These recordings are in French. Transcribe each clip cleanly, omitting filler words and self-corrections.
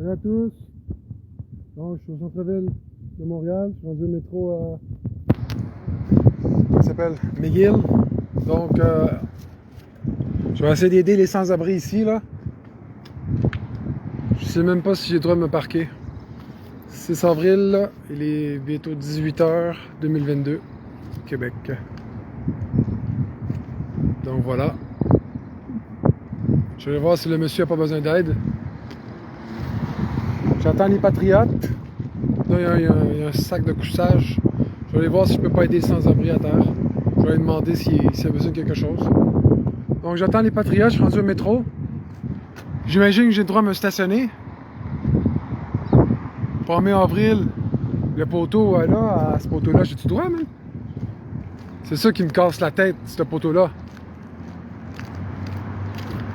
Salut à tous. Donc, je suis au centre-ville de Montréal. Je suis rendu au métro qui s'appelle McGill. Donc, je vais essayer d'aider les sans-abri ici, là. Je sais même pas si j'ai le droit de me parquer. 6 avril, là, il est bientôt 18h 2022, Québec. Donc voilà. Je vais voir si le monsieur n'a pas besoin d'aide. J'attends les patriotes. Là, il y a un sac de couchage. Je vais aller voir si je peux pas aider les sans-abri à terre. Je vais lui demander s'il a besoin de quelque chose. Donc j'attends les patriotes, je suis rendu au métro. J'imagine que j'ai le droit de me stationner. 1er avril, le poteau, là, à ce poteau-là, j'ai-tu le droit, même? C'est ça qui me casse la tête, ce poteau-là.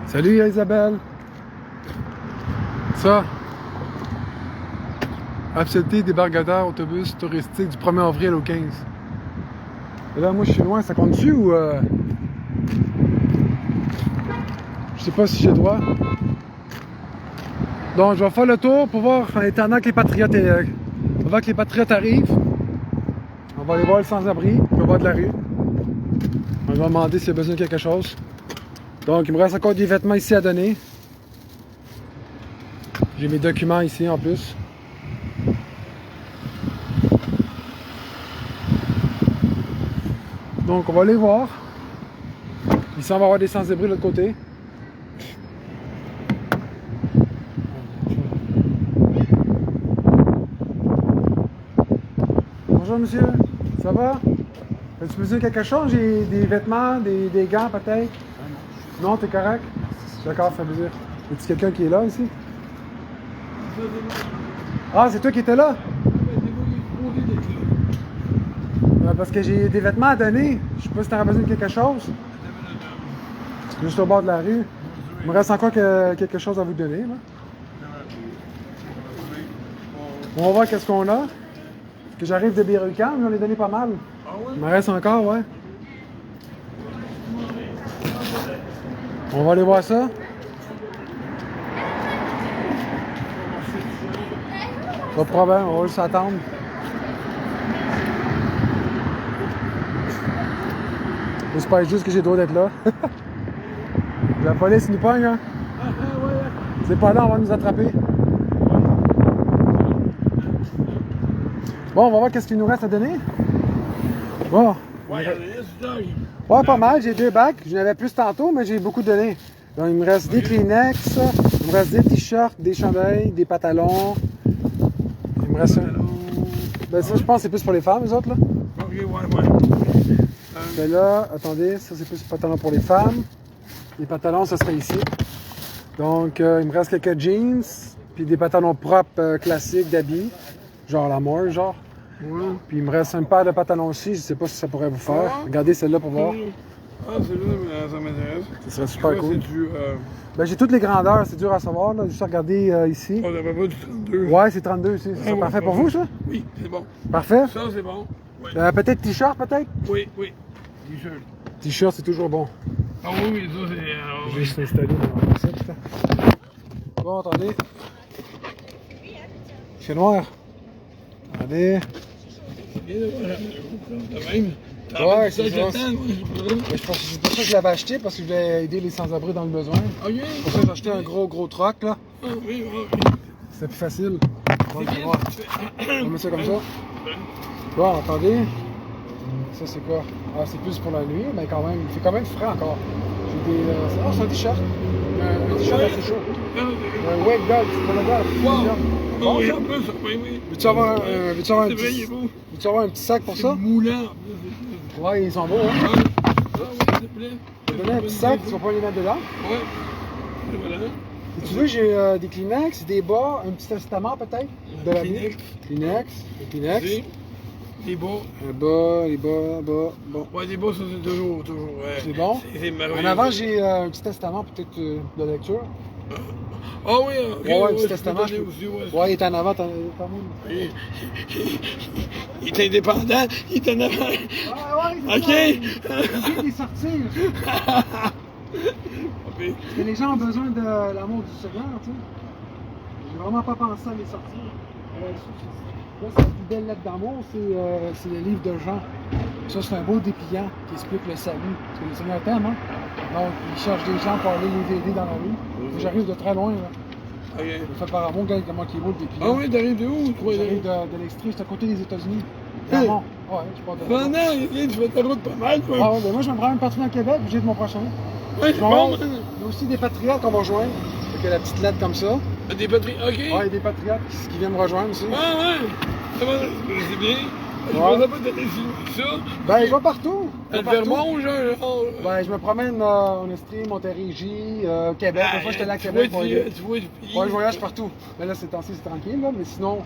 Salut Isabelle! Ça, accepter débarcadère autobus touristique du 1er avril au 15. Et là, moi, je suis loin, ça compte dessus ou... Je sais pas si j'ai le droit. Donc, je vais faire le tour pour voir, en attendant que les patriotes, avant que les patriotes arrivent. On va aller voir le sans-abri, au bas de la rue. On va demander s'il y a besoin de quelque chose. Donc, il me reste encore des vêtements ici à donner. J'ai mes documents ici en plus. Donc, on va aller voir. Ici, on va avoir des sans-abri de l'autre côté. Bonjour monsieur, ça va? As-tu besoin de quelque chose? J'ai des vêtements, des gants peut-être? Non, t'es correct? D'accord, ça fait plaisir. Y a-t-il quelqu'un qui est là ici? Ah, c'est toi qui étais là? Parce que j'ai des vêtements à donner. Je sais pas si t'aurais besoin de quelque chose. Juste au bord de la rue. Il me reste encore quelque chose à vous donner, là. On va voir qu'est-ce qu'on a. Parce que j'arrive de Berry-UQAM, j'en ai donné pas mal. Il me reste encore, ouais. On va aller voir ça. Pas de problème, on va juste attendre. J'espère juste que j'ai le droit d'être là. La police nous pogne, hein? C'est pas là, on va nous attraper. Bon, on va voir qu'est-ce qu'il nous reste à donner. Bon. Ouais, pas mal. J'ai 2 bacs. J'en avais plus tantôt, mais j'ai beaucoup donné. Donc, il me reste des Kleenex, il me reste des t-shirts, des chandails, des pantalons. Il me reste un... Ben, ça, je pense que c'est plus pour les femmes, les autres, là. Ok, ouais. Ben là, attendez, ça, c'est plus les pantalons pour les femmes. Les pantalons, ça serait ici. Donc, il me reste quelques jeans, puis des pantalons propres, classiques, d'habits. Genre la mort, genre. Ouais. Puis il me reste une paire de pantalons aussi, je sais pas si ça pourrait vous faire. Regardez celle-là pour voir. Ah, celle-là, ça m'intéresse. Ça serait super cool. C'est du... Ben, j'ai toutes les grandeurs, c'est dur à savoir, là. Juste à regarder ici. On n'avait pas du 32. Ouais, c'est 32 aussi. C'est parfait pour vous, ça? Oui, c'est bon. Parfait. Ça, c'est bon. Oui, Peut-être t-shirt, peut-être? oui. T-shirt. T-shirt, c'est toujours bon. Ah oui, ça, c'est... Je vais juste l'installer dans la recette. Bon, attendez. C'est noir. Attendez. Ouais, c'est ça. Mais c'est pour ça que je l'avais acheté, parce que je voulais aider les sans-abri dans le besoin. Ok. Pour ça, j'ai acheté un gros truck, là. Ah oui. C'était plus facile. Bon, on va mettre ça comme ça. Bon, attendez. Ça, c'est quoi? Ah, c'est plus pour la nuit, mais quand même, il fait quand même frais encore. J'ai des... Ah, c'est un t-shirt. Un t-shirt assez chaud. Un wet dog, c'est pas le gars. Wow. Oui, en plus, oui. Veux-tu avoir un C'est vrai, il est beau. Veux-tu avoir un petit sac pour ça? Moulant. Ouais, ils sont beaux, hein? Ah oui, s'il te plaît. Je vais te donner un petit sac, tu vas pas les mettre dedans. Ouais. Et voilà. Et tu veux, j'ai des Kleenex, des bas, un petit testament peut-être? De la vie. Kleenex. Les bas. Les bas, bon. Ouais, les bas, ça, c'est toujours. Ouais. C'est bon? C'est merveilleux. En avant, j'ai un petit testament peut-être de lecture. Ah oui, ok. Ouais, un petit testament. Aussi, Ouais, il est en avant, t'en as Il est indépendant, il est en avant. Ouais, Ok. Il est sorti. Parce que les gens ont besoin de l'amour du Seigneur, tu sais. J'ai vraiment pas pensé à les sortir. Là, c'est la plus belle lettre d'amour, c'est le livre de Jean. Ça, c'est un beau dépliant qui explique le salut. Parce que le Seigneur t'aime, hein? Donc, il cherche des gens pour aller les aider dans la rue. J'arrive de très loin, là. Ok. Il fait par amour, regarde comment il est beau le dépliant. Ah oui, t'arrives de où, toi? J'arrive de l'extrait, c'est à côté des États-unis. Hey. Vermont. Ouais, je pars de Non, non, tu fais ta route pas mal, toi. Ah ouais, ben moi, je me prends une partie dans le Québec, puis j'ai de mon prochain. Ouais, c'est Bon, bon, il y a aussi des patriotes qu'on va rejoindre. Fait que la petite lettre comme ça. Des patries, ok. Ouais, il y a des patriotes qui viennent me rejoindre aussi. Ouais, ouais. C'est bien. Je Ouais. pensais pas t'aller sur ça. Ben, je vais partout. Je À vais le partout. Vermont, genre. Ben, je me promène en Estrie, Montérégie, Québec. Des fois, j'étais allé à Québec pour aller. Tu vois du pays. Ouais, je voyage partout. Mais là, ces temps-ci, c'est tranquille, là. Mais sinon,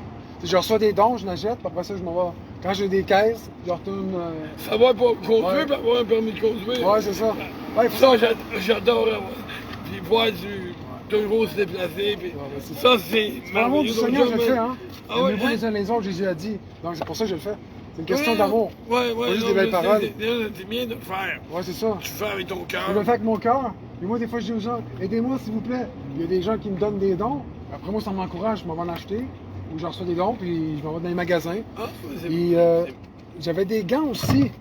je reçois des dons, je l'achète, puis après ça, je m'en vais. Quand j'ai des caisses, je retourne. Savoir pas conduire, Ouais. puis avoir un permis de conduire. Ouais, c'est ça. Ouais, il faut Ça, j'adore. Puis voir du gros se déplacer. Puis ben, c'est ça, c'est. Par l'amour du Seigneur, je le fais, hein. Ah ouais, Aimez-vous hein? les uns les autres, Jésus a dit. Donc, c'est pour ça que je le fais. C'est une question Ouais, d'amour. Ouais, ouais. Pas juste non, des belles mais paroles. C'est bien de le faire. Ouais, c'est ça. Tu le fais avec ton cœur. Je le fais avec mon cœur. Et moi, des fois, je dis aux gens, aidez-moi, s'il vous plaît. Il y a des gens qui me donnent des dons. Après, moi, ça m'encourage, je m'en vais en acheter. Ou je reçois des dons, puis je m'en vais dans les magasins. Ah, c'est Puis, j'avais des gants aussi.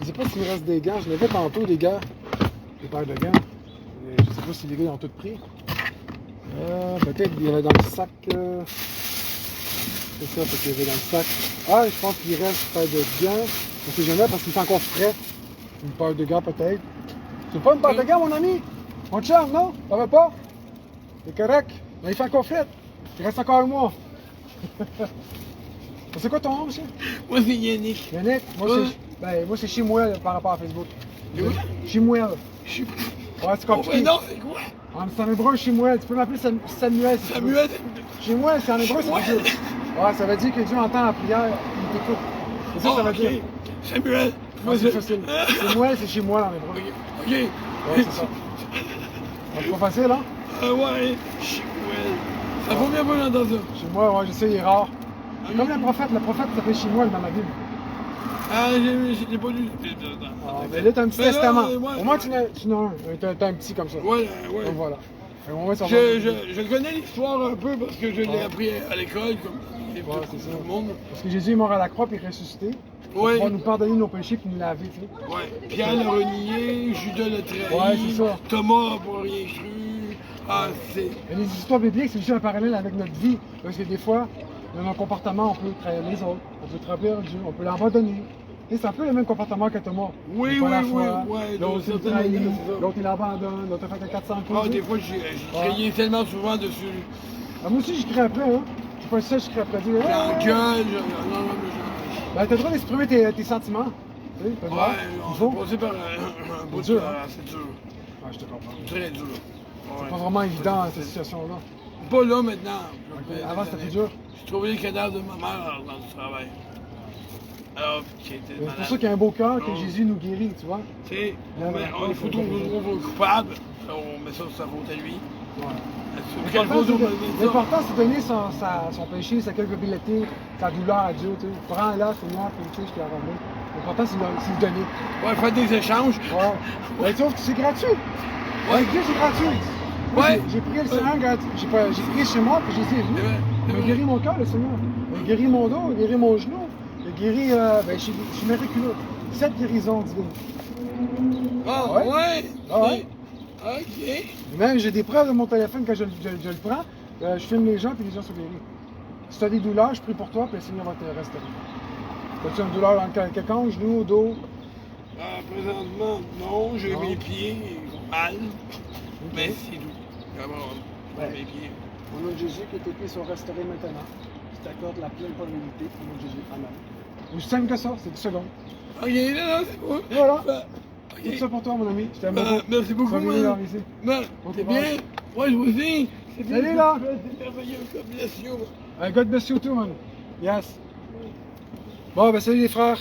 Je sais pas s'il me reste des gants. Je l'avais tantôt, des gars. Des paires de gants. Je sais pas si les gars ont tout pris. Peut-être qu'il y avait dans le sac. C'est ça, peut-être qu'il y avait dans le sac. Ah, je pense qu'il reste une paire de gants. On sait jamais parce qu'il est encore frais. Une paire de gants, peut-être. C'est pas une paire de gants, mon ami? Mon chum, non? Ça va pas? C'est correct. Mais il fait encore frais. Il reste encore un mois. C'est quoi ton nom, monsieur? Moi, c'est Yannick. Yannick? Moi, c'est Chimouel par rapport à Facebook. Chimouel. Ouais, c'est Oh, compliqué. mais non, c'est quoi? C'est en hébreu, Chimouel. Tu peux m'appeler Samuel. Si tu veux. Samuel. Chimouel, c'est en hébreu, ça veut Chimouel. dire. Ouais, ça veut dire que Dieu entend la prière, il t'écoute. C'est ça, ça veut dire. Samuel. Ouais, c'est facile. Chimouel, c'est Chimouel en hébreu. Ok. Ouais, c'est ça. C'est pas facile, hein? Ouais. Chimouel. Ça vaut bien pas j'entends ça. Chimouel, ouais, je sais, il est rare. C'est comme le prophète s'appelle Chimouel dans ma Bible. Ah, j'ai pas lu. Mais là, t'as un petit Mais là, testament. ouais, Au moins, tu en as un. T'as un petit comme ça. Ouais, ouais. Donc voilà. Au moins, ça va. Je connais l'histoire un peu parce que je l'ai Ouais. appris à l'école, comme Ouais, c'est ça. tout le monde. Parce que Jésus est mort à la croix puis il est ressuscité. Ouais. Pour nous pardonner nos péchés puis nous laver, tu sais. Ouais. Pierre l'a renié, Judas l'a trahi, Ouais, c'est ça. Thomas n'a pas rien cru. Ah, c'est. Et les histoires bibliques, c'est aussi un parallèle avec notre vie. Parce que des fois, dans nos comportements, on peut trahir les autres, on peut trahir Dieu, on peut l'abandonner. Et c'est un peu le même comportement que Thomas. Oui, Il a pas la oui, foi, oui, l'autre il certaines trahit, manières, c'est ça. l'autre il abandonne, l'autre a fait que 400 coups. Ah, des fois, j'ai crié tellement souvent dessus. Ah, moi aussi, je crie après, hein. Je suis pas le seul, je crie après. Dire, J'engueule, non, Ben, t'as le droit d'exprimer tes sentiments. Tu sais, t'as le droit. Ouais, Il on faut. s'est passé par un bout dur, de. hein. C'est dur. Ah, je te comprends. Très dur. C'est pas vraiment évident, cette situation-là. Pas là maintenant. Ok, avant, c'était plus dur. J'ai trouvé le cadavre de ma mère dans le travail. Alors, qui était C'est malade. pour ça qu'il y a un beau cœur que Non. Jésus nous guérit, tu vois. Tu sais, Là, il faut trouver le coupable. On met ça sur sa faute à lui. Ouais. Quelle faute on met ça? L'important, c'est de donner son péché, sa culpabilité, sa douleur à Dieu. Tu sais. Prends-la, Seigneur, puis tu sais, je te la remets. L'important, c'est de donner. Ouais, faire des échanges. Ouais. Ben, tu vois, c'est gratuit. Avec Dieu, c'est gratuit. Moi, Ouais. J'ai prié le Seigneur, j'ai prié chez moi, puis j'ai dit, C'est vrai, c'est il a vrai. guéri mon cœur, le Seigneur. Il a guéri mon dos, il a guéri mon genou, il a guéri, je suis miraculeux. 7 guérisons divines. Ah, Ouais. ouais. Ah ouais. Ok. Même, j'ai des preuves de mon téléphone quand je le prends, je filme les gens, puis les gens sont guéris. Si tu as des douleurs, je prie pour toi, puis le Seigneur va te restaurer. As-tu une douleur dans quelqu'un, genou, dos? Présentement, non, j'ai Non. mes pieds mal, mais Ok. c'est tout. Vraiment, Ouais. mes pieds. Au nom de Jésus, que tes pieds sont restaurés maintenant. Je t'accorde la pleine probabilité. Au nom de Jésus. Amen. Aussi simple que ça, c'est 10 secondes. Ok, là, c'est quoi? Et voilà. Ok. Tout ça pour toi, mon ami. Je t'aime Ah, beaucoup. merci beaucoup, Sois béni man. dans ici. Non, Bon c'est courage. bien. Ouais, je vous dis. C'est bien. Salut, là. C'est merveilleux comme blessure. God bless you too, man. Yes. Bon, ben salut les frères.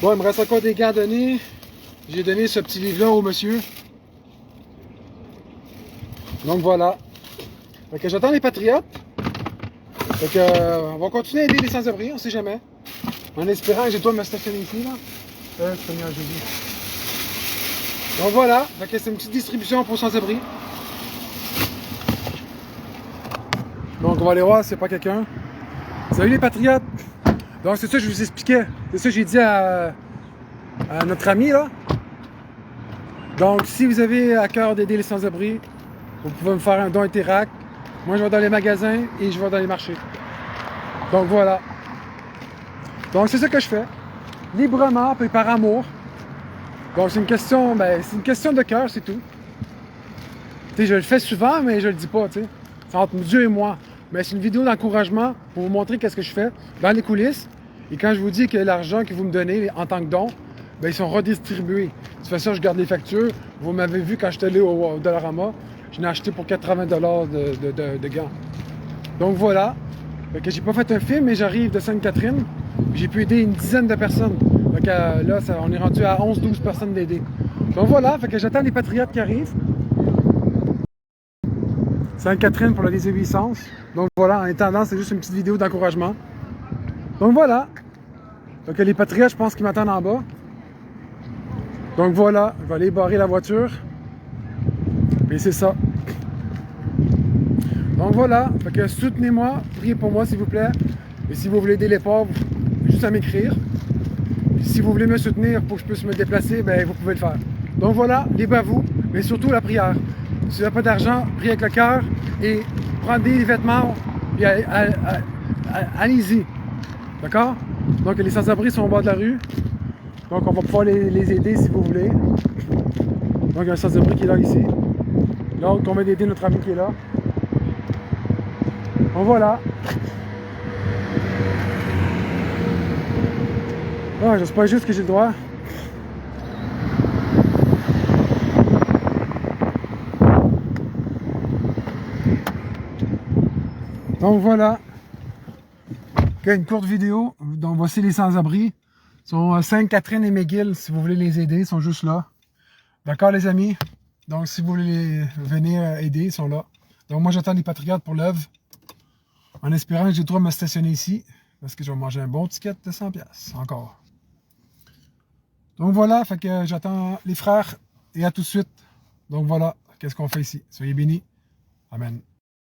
Bon, il me reste encore des gants à donner. J'ai donné ce petit livre-là au monsieur. Donc voilà. Fait que j'attends les patriotes. Fait que, on va continuer à aider les sans-abri, on sait jamais. En espérant que j'ai toi me stationner ici, là. Seigneur Jésus. Donc voilà. Fait que c'est une petite distribution pour sans-abri. Donc on va aller voir s'il n'y a pas quelqu'un. Salut les patriotes! Donc c'est ça que je vous expliquais. C'est ça que j'ai dit à notre ami là. Donc si vous avez à cœur d'aider les sans-abri, vous pouvez me faire un don Interac. Moi je vais dans les magasins et je vais dans les marchés. Donc voilà. Donc c'est ça que je fais. Librement et par amour. Donc c'est une question, de cœur, c'est tout. Tu sais, je le fais souvent, mais je le dis pas, tu sais. C'est entre Dieu et moi. Mais c'est une vidéo d'encouragement pour vous montrer qu'est-ce que je fais dans les coulisses. Et quand je vous dis que l'argent que vous me donnez en tant que don, ben, ils sont redistribués. De toute façon, je garde les factures. Vous m'avez vu quand j'étais allé au Dollarama, je l'ai acheté pour 80$ de gants. Donc voilà. Fait que j'ai pas fait un film, mais j'arrive de Sainte-Catherine. J'ai pu aider une dizaine de personnes. Donc là, on est rendu à 11-12 personnes d'aider. Donc voilà, fait que j'attends les patriotes qui arrivent. Sainte-Catherine pour la désobéissance. Donc voilà, en attendant, c'est juste une petite vidéo d'encouragement. Donc voilà. Donc les patriotes, je pense qu'ils m'attendent en bas. Donc voilà, je vais aller barrer la voiture. Et c'est ça. Donc voilà, fait que soutenez-moi, priez pour moi s'il vous plaît. Et si vous voulez aider les pauvres, juste à m'écrire. Si vous voulez me soutenir pour que je puisse me déplacer, ben vous pouvez le faire. Donc voilà, libre à vous, mais surtout la prière. Si vous n'avez pas d'argent, priez avec le cœur et prenez des vêtements et allez-y. D'accord? Donc les sans-abri sont au bord de la rue. Donc on va pouvoir les aider si vous voulez. Donc il y a un sans-abri qui est là ici. L'autre, on va aider notre ami qui est là. Donc voilà. Ah, j'espère juste que j'ai le droit. Donc voilà. Une courte vidéo. Donc voici les sans-abri. Ils sont à Sainte-Catherine et McGill. Si vous voulez les aider, ils sont juste là. D'accord les amis? Donc si vous voulez venir aider, ils sont là. Donc moi j'attends les patriotes pour l'œuvre. En espérant que j'ai le droit de me stationner ici. Parce que je vais manger un bon ticket de 100$ encore. Donc voilà, fait que j'attends les frères et à tout de suite. Donc voilà, qu'est-ce qu'on fait ici? Soyez bénis. Amen.